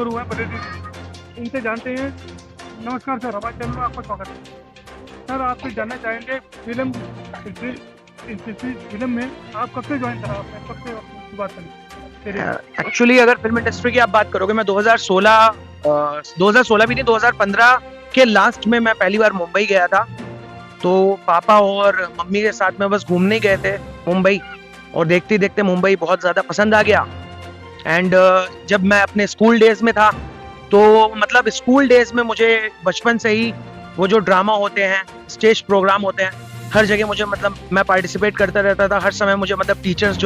गुरु हैं बरेली से, इनसे जानते हैं। नमस्कार सर, हमारे चैनल में आपका स्वागत है। सर, आपसे जानना चाहेंगे फिल्म में आप कब से ज्वाइन करा, आपने कब से अपनी शुरुआत करी? एक्चुअली अगर फिल्म इंडस्ट्री की आप बात करोगे, मैं 2016 भी नहीं, 2015 के लास्ट में मैं पहली बार मुंबई गया था। तो पापा और मम्मी के साथ में बस घूमने गए थे मुंबई, और देखते देखते मुंबई बहुत ज़्यादा पसंद आ गया। एंड जब मैं अपने स्कूल डेज में था, तो मतलब स्कूल डेज में मुझे बचपन से ही वो जो ड्रामा होते हैं, स्टेज प्रोग्राम होते हैं, हर जगह मुझे मतलब मैं पार्टिसिपेट करता रहता था। हर समय मुझे मतलब टीचर्स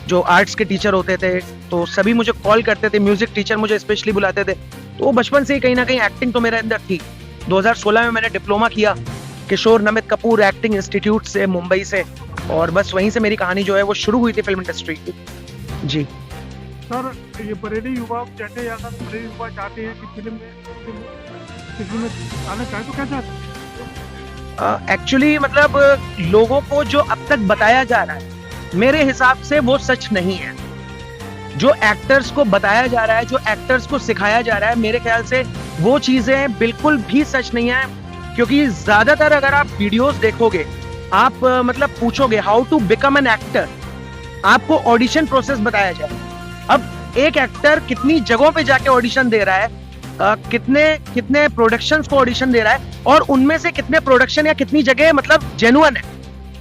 जो आर्ट्स के टीचर होते थे, तो सभी मुझे कॉल करते थे, म्यूजिक टीचर मुझे स्पेशली बुलाते थे। तो बचपन से ही कहीं ना कहीं एक्टिंग तो मेरे अंदर थी। 2016 में मैंने डिप्लोमा किया किशोर नमित कपूर एक्टिंग इंस्टीट्यूट से, मुंबई से, और बस वहीं से मेरी कहानी जो है वो शुरू हुई थी फिल्म इंडस्ट्री की। जी सर, ये बरेली युवा चाहते या सर बरेली युवा चाहते हैं कि फिल्म में आना चाहे तो क्या चाहते हैं? एक्चुअली मतलब लोगों को जो अब तक बताया जा रहा है, मेरे हिसाब से वो सच नहीं है। जो एक्टर्स को बताया जा रहा है, जो एक्टर्स को सिखाया जा रहा है, मेरे ख्याल से वो चीजें बिल्कुल भी सच नहीं है। क्योंकि ज्यादातर अगर आप वीडियोस देखोगे, आप मतलब पूछोगे how to become an actor, आपको ऑडिशन प्रोसेस बताया जाए। अब एक एक्टर कितनी जगहों पे जाके ऑडिशन दे रहा है, कितने प्रोडक्शंस को ऑडिशन दे रहा है, और उनमें से कितने प्रोडक्शन या कितनी जगह मतलब जेन्युइन है।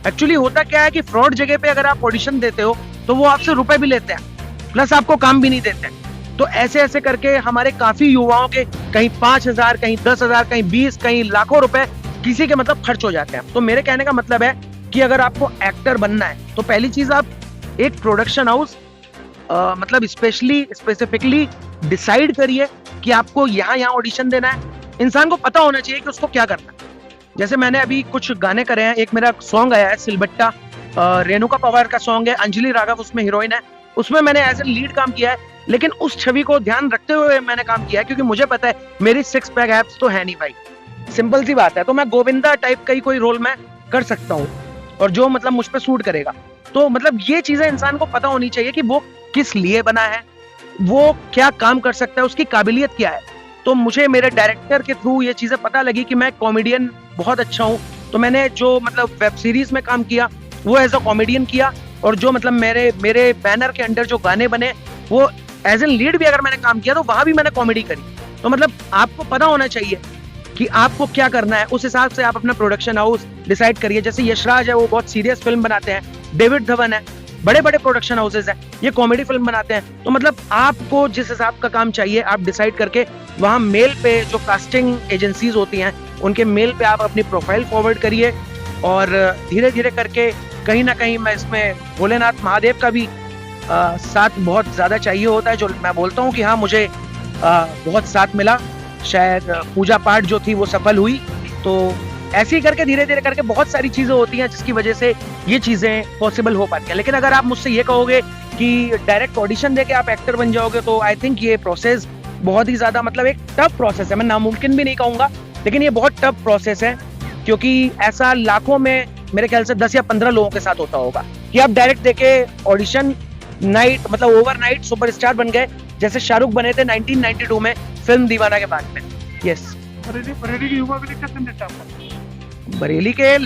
एक्चुअली होता क्या है कि फ्रॉड जगह पे अगर आप ऑडिशन देते हो तो वो आपसे रुपए भी लेते हैं, प्लस आपको काम भी नहीं देते। तो ऐसे ऐसे करके हमारे काफी युवाओं के कहीं 5,000, कहीं 10,000, कहीं 20, कहीं लाखों रुपए किसी के मतलब खर्च हो जाते हैं। तो मेरे कहने का मतलब है कि अगर आपको एक्टर बनना है तो पहली चीज आप एक प्रोडक्शन हाउस मतलब स्पेसिफिकली डिसाइड करिए कि आपको यहाँ ऑडिशन देना है। इंसान को पता होना चाहिए कि उसको क्या करना है। जैसे मैंने अभी कुछ गाने करे हैं, एक मेरा सॉन्ग आया है सिलबट्टा, रेणुका पवार का सॉन्ग है, अंजलि राघव उसमें हीरोइन है। उसमें मैंने एज ए लीड काम किया है, लेकिन उस छवि को ध्यान रखते हुए मैंने काम किया है, क्योंकि मुझे पता है मेरी 6 पैक एब्स तो है नहीं भाई, सिंपल सी बात है। तो मैं गोविंदा टाइप का ही कोई रोल मैं कर सकता हूँ, और जो मतलब मुझ पर सूट करेगा। तो मतलब ये चीजें इंसान को पता होनी चाहिए कि वो किस लिए बना है, वो क्या काम कर सकता है, उसकी काबिलियत क्या है। तो मुझे मेरे डायरेक्टर के थ्रू ये चीजें पता लगी कि मैं कॉमेडियन बहुत अच्छा हूँ। तो मैंने जो मतलब वेब सीरीज में काम किया वो एज अ कॉमेडियन किया, और जो मतलब मेरे बैनर के अंडर जो गाने बने वो एज एन लीड भी अगर मैंने काम किया तो वहां भी मैंने कॉमेडी करी। तो मतलब आपको पता होना चाहिए कि आपको क्या करना है, उस हिसाब से आप अपना प्रोडक्शन हाउस डिसाइड करिए। जैसे यशराज है, वो बहुत सीरियस फिल्म बनाते हैं, डेविड धवन है, बड़े बड़े प्रोडक्शन हाउसेज हैं, ये कॉमेडी फिल्म बनाते हैं। तो मतलब आपको जिस हिसाब का काम चाहिए आप डिसाइड करके वहां मेल पे जो कास्टिंग एजेंसीज होती हैं उनके मेल पे आप अपनी प्रोफाइल फॉरवर्ड करिए, और धीरे धीरे करके कहीं ना कहीं मैं इसमें भोलेनाथ महादेव का भी साथ बहुत ज्यादा चाहिए होता है। जो मैं बोलता हूँ कि हाँ मुझे बहुत साथ मिला, शायद पूजा पाठ जो थी वो सफल हुई। तो ऐसे ही करके धीरे धीरे करके बहुत सारी चीजें होती हैं जिसकी वजह से ये चीजें पॉसिबल हो पाती हैं। लेकिन अगर आप मुझसे ये कहोगे कि डायरेक्ट ऑडिशन देके आप एक्टर बन जाओगे, तो आई थिंक ये प्रोसेस बहुत ही ज्यादा मतलब एक टफ प्रोसेस है। मैं नामुमकिन भी नहीं कहूंगा, लेकिन ये बहुत टफ प्रोसेस है, क्योंकि ऐसा लाखों में मेरे ख्याल से 10 या 15 लोगों के साथ होता होगा कि आप डायरेक्ट देके ऑडिशन नाइट मतलब ओवरनाइट सुपरस्टार बन गए, जैसे शाहरुख बने थे 1992 में फिल्म दीवाना के बाद में। यस। बरेली की युवा के लिए क्या संदेश आपका? बरेली के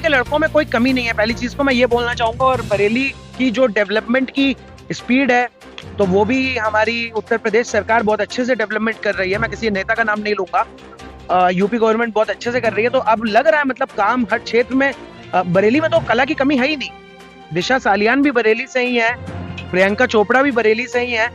लड़कों में कोई कमी नहीं है, पहली चीज तो मैं ये बोलना चाहूंगा। और बरेली की जो डेवलपमेंट की स्पीड है, तो वो भी हमारी उत्तर प्रदेश सरकार बहुत अच्छे से डेवलपमेंट कर रही है। मैं किसी नेता का नाम नहीं लूंगा, यूपी गवर्नमेंट बहुत अच्छे से कर रही है। तो अब लग रहा है मतलब काम हर क्षेत्र में। बरेली में तो कला की कमी है ही नहीं। दिशा सालियान भी बरेली से ही है, प्रियंका चोपड़ा भी बरेली से ही है,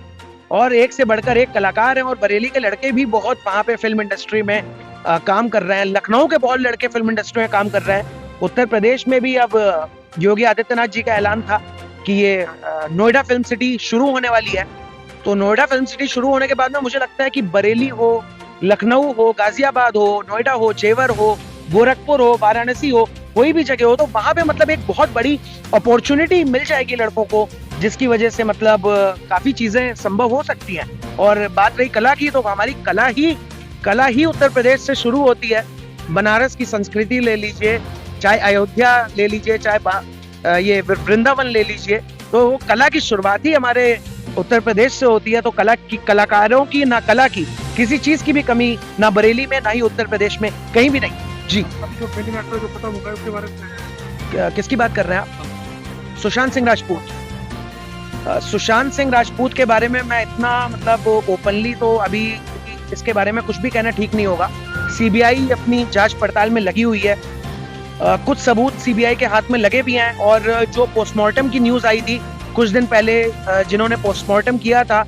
और एक से बढ़कर एक कलाकार हैं। और बरेली के लड़के भी बहुत वहाँ पे फिल्म इंडस्ट्री में काम कर रहे हैं। लखनऊ के बहुत लड़के फिल्म इंडस्ट्री में काम कर रहे हैं। उत्तर प्रदेश में भी अब योगी आदित्यनाथ जी का ऐलान था कि ये नोएडा फिल्म सिटी शुरू होने वाली है। तो नोएडा फिल्म सिटी शुरू होने के बाद में मुझे लगता है कि बरेली हो, लखनऊ हो, गाजियाबाद हो, नोएडा हो, जेवर हो, गोरखपुर हो, वाराणसी हो, कोई भी जगह हो, तो वहां पे मतलब एक बहुत बड़ी अपॉर्चुनिटी मिल जाएगी लड़कों को, जिसकी वजह से मतलब काफी चीजें संभव हो सकती हैं। और बात रही कला की, तो हमारी कला ही उत्तर प्रदेश से शुरू होती है। बनारस की संस्कृति ले लीजिए, चाहे अयोध्या ले लीजिए, चाहे ये वृंदावन ले लीजिए, तो वो कला की शुरुआत ही हमारे उत्तर प्रदेश से होती है, तो कलाकारों की ना कला की किसी चीज की भी कमी ना बरेली में ना ही उत्तर प्रदेश में कहीं भी नहीं। जी। अभी जो फिल्म एक्टर जो खत्म हुआ है उसके बारे में किसकी बात कर रहे हैं आप? सुशांत सिंह राजपूत। सुशांत सिंह राजपूत के बारे में मैं इतना मतलब ओपनली तो अभी इसके बारे में कुछ भी कहना ठीक नहीं होगा। सीबीआई अपनी जांच पड़ताल में लगी हुई है। कुछ सबूत सीबीआई के हाथ में लगे भी हैं, और जो पोस्टमार्टम की न्यूज आई थी कुछ दिन पहले, जिन्होंने पोस्टमार्टम किया था,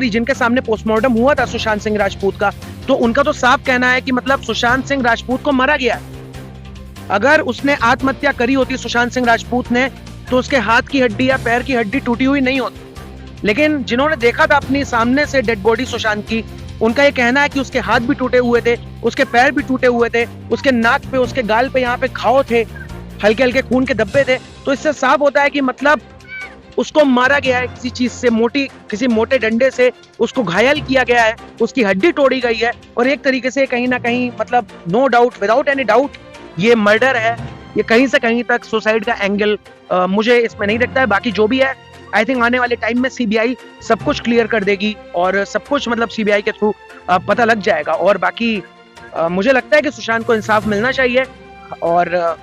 जिनके सामने पोस्टमार्टम हुआ था सुशांत सिंह राजपूत का, तो उनका तो साफ कहना है कि मतलब सुशांत सिंह राजपूत को मारा गया। अगर उसने आत्महत्या करी होती सुशांत सिंह राजपूत ने, तो उसके हाथ की हड्डी या पैर की हड्डी टूटी हुई नहीं होती। लेकिन जिन्होंने देखा था अपनी सामने से डेड बॉडी सुशांत की, उनका ये कहना है कि उसके हाथ भी टूटे हुए थे, उसके पैर भी टूटे हुए थे, उसके नाक पे, उसके गाल पे यहाँ पे घाव थे, हल्के हल्के खून के धब्बे थे। तो इससे साफ होता है कि मतलब उसको मारा गया है किसी चीज से, किसी मोटे डंडे से उसको घायल किया गया है, उसकी हड्डी तोड़ी गई है, और एक तरीके से कहीं ना कहीं मतलब no doubt, without any doubt ये मर्डर है। ये कहीं से कहीं तक सुसाइड का एंगल मुझे इसमें नहीं दिखता है। बाकी जो भी है, आई थिंक आने वाले टाइम में सीबीआई सब कुछ क्लियर कर देगी, और सब कुछ मतलब सीबीआई के थ्रू पता लग जाएगा। और बाकी मुझे लगता है कि सुशांत को इंसाफ मिलना चाहिए, और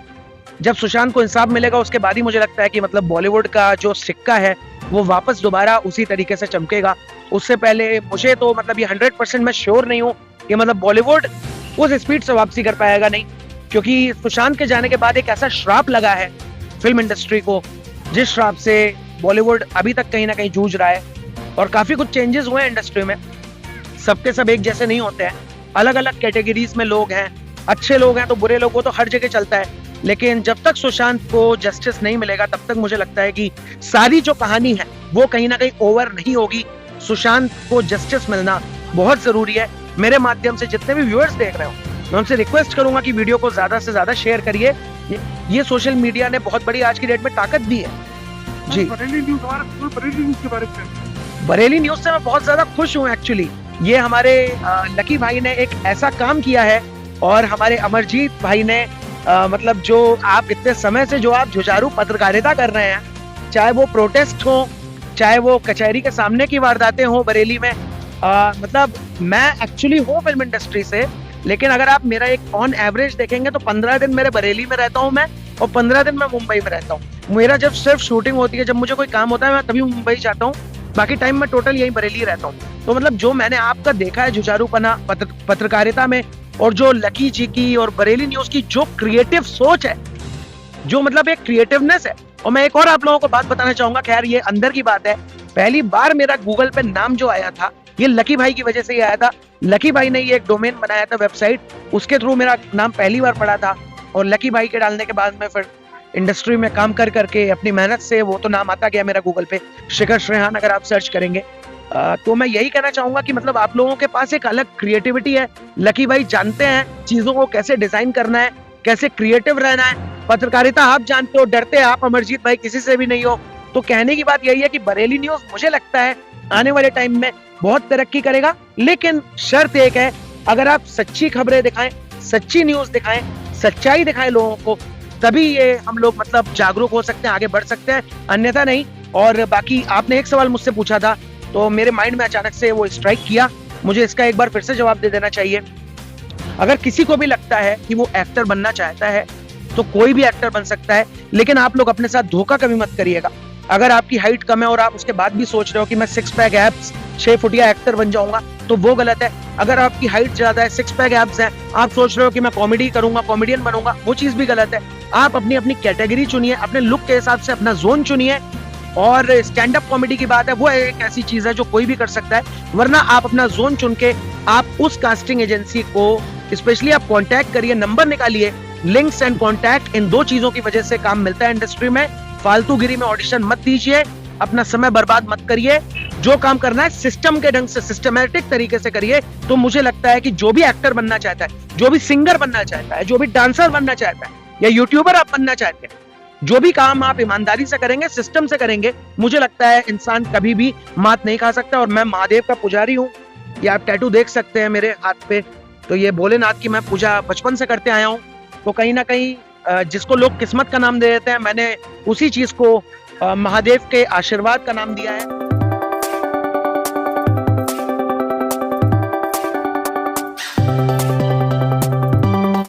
जब सुशांत को इंसाफ मिलेगा उसके बाद ही मुझे लगता है कि मतलब बॉलीवुड का जो सिक्का है वो वापस दोबारा उसी तरीके से चमकेगा। उससे पहले मुझे तो मतलब ये 100% मैं श्योर नहीं हूँ कि मतलब बॉलीवुड उस स्पीड से वापसी कर पाएगा नहीं, क्योंकि सुशांत के जाने के बाद एक ऐसा श्राप लगा है फिल्म इंडस्ट्री को, जिस श्राप से बॉलीवुड अभी तक कहीं ना कहीं जूझ रहा है। और काफी कुछ चेंजेस हुए हैं इंडस्ट्री में, सबके सब एक जैसे नहीं होते हैं, अलग अलग कैटेगरीज में लोग हैं, अच्छे लोग हैं तो बुरे लोग, वो तो हर जगह चलता है। लेकिन जब तक सुशांत को जस्टिस नहीं मिलेगा तब तक मुझे लगता है कि सारी जो कहानी है वो कहीं ना कहीं ओवर नहीं होगी। सुशांत को जस्टिस मिलना बहुत जरूरी है। मेरे माध्यम से जितने भी व्यूअर्स देख रहे हो, मैं उनसे रिक्वेस्ट करूंगा कि वीडियो को ज्यादा से ज्यादा शेयर करिए। ये सोशल मीडिया ने बहुत बड़ी आज की डेट में ताकत दी है। जी। बरेली न्यूज के बारे में बरेली न्यूज से मैं बहुत ज्यादा खुश हूँ एक्चुअली। ये हमारे लकी भाई ने एक ऐसा काम किया है, और हमारे अमरजीत भाई ने मतलब जो आप इतने समय से जो आप जुझारू पत्रकारिता कर रहे हैं, चाहे वो प्रोटेस्ट हो, चाहे वो कचहरी के सामने की वारदातें हो बरेली में, मतलब मैं एक्चुअली हूँ फिल्म इंडस्ट्री से, लेकिन अगर आप मेरा एक ऑन एवरेज देखेंगे तो 15 दिन मेरे बरेली में रहता हूँ मैं, और 15 दिन मैं मुंबई में रहता हूँ। मेरा जब सिर्फ शूटिंग होती है, जब मुझे कोई काम होता है, मैं तभी मुंबई जाता हूँ, बाकी टाइम मैं टोटल यहीं बरेली रहता हूँ। तो मतलब जो मैंने आपका देखा है जुझारूपना पत्रकारिता में, और जो लकी जी की और बरेली न्यूज की जो क्रिएटिव सोच है, जो मतलब एक क्रिएटिवनेस है। और मैं एक और आप लोगों को बात बताना चाहूंगा, खैर ये अंदर की बात है, पहली बार मेरा गूगल पे नाम जो आया था ये लकी भाई की वजह से ही आया था। लकी भाई ने ये एक डोमेन बनाया था वेबसाइट, उसके थ्रू मेरा नाम पहली बार पड़ा था, और लकी भाई के डालने के बाद में फिर इंडस्ट्री में काम कर करके अपनी मेहनत से वो तो नाम आता गया मेरा गूगल पे, शिखर श्रेहान अगर आप सर्च करेंगे। तो मैं यही कहना चाहूंगा कि मतलब आप लोगों के पास एक अलग क्रिएटिविटी है। लकी भाई जानते हैं चीजों को कैसे डिजाइन करना है, कैसे क्रिएटिव रहना है। पत्रकारिता आप जानते हो, डरते आप अमरजीत भाई किसी से भी नहीं हो। तो कहने की बात यही है कि बरेली न्यूज मुझे लगता है आने वाले टाइम में बहुत तरक्की करेगा, लेकिन शर्त एक है, अगर आप सच्ची खबरें दिखाएं, सच्ची न्यूज दिखाएं, सच्चाई दिखाएं लोगों को, तभी ये हम लोग मतलब जागरूक हो सकते हैं, आगे बढ़ सकते हैं, अन्यथा नहीं। और बाकी आपने एक सवाल मुझसे पूछा था, तो मेरे माइंड में अचानक से वो स्ट्राइक किया, मुझे इसका एक बार फिर से जवाब दे देना चाहिए। अगर किसी को भी लगता है कि वो एक्टर बनना चाहता है तो कोई भी एक्टर बन सकता है, लेकिन आप लोग अपने साथ धोखा कभी मत करिएगा। अगर आपकी हाइट कम है और आप उसके बाद भी सोच रहे हो कि मैं 6 पैक एब्स 6 फुटिया एक्टर बन जाऊंगा, तो वो गलत है। अगर आपकी हाइट ज्यादा है, 6 पैक एब्स है, आप सोच रहे हो कि मैं कॉमेडी करूंगा, कॉमेडियन बनूंगा, वो चीज भी गलत है। आप अपनी अपनी कैटेगरी चुनिए, अपने लुक के हिसाब से अपना जोन चुनिए। और स्टैंड अप कॉमेडी की बात है, वो एक ऐसी चीज है जो कोई भी कर सकता है, वरना आप अपना जोन चुन के आप उस कास्टिंग एजेंसी को स्पेशली आप कांटेक्ट करिए, नंबर निकालिए। लिंक्स एंड कांटेक्ट, इन दो चीजों की वजह से काम मिलता है इंडस्ट्री में। फालतूगिरी में ऑडिशन मत दीजिए, अपना समय बर्बाद मत करिए। जो काम करना है सिस्टम के ढंग से, सिस्टमैटिक तरीके से करिए। तो मुझे लगता है कि जो भी एक्टर बनना चाहता है, जो भी सिंगर बनना चाहता है, जो भी डांसर बनना चाहता है, या यूट्यूबर आप बनना चाहते हैं, जो भी काम आप ईमानदारी से करेंगे, सिस्टम से करेंगे, मुझे लगता है इंसान कभी भी मात नहीं खा सकता। और मैं महादेव का पुजारी हूँ, ये आप टैटू देख सकते हैं मेरे हाथ पे, तो ये भोलेनाथ की मैं पूजा बचपन से करते आया हूँ। तो कहीं ना कहीं जिसको लोग किस्मत का नाम दे देते हैं, मैंने उसी चीज को महादेव के आशीर्वाद का नाम दिया है।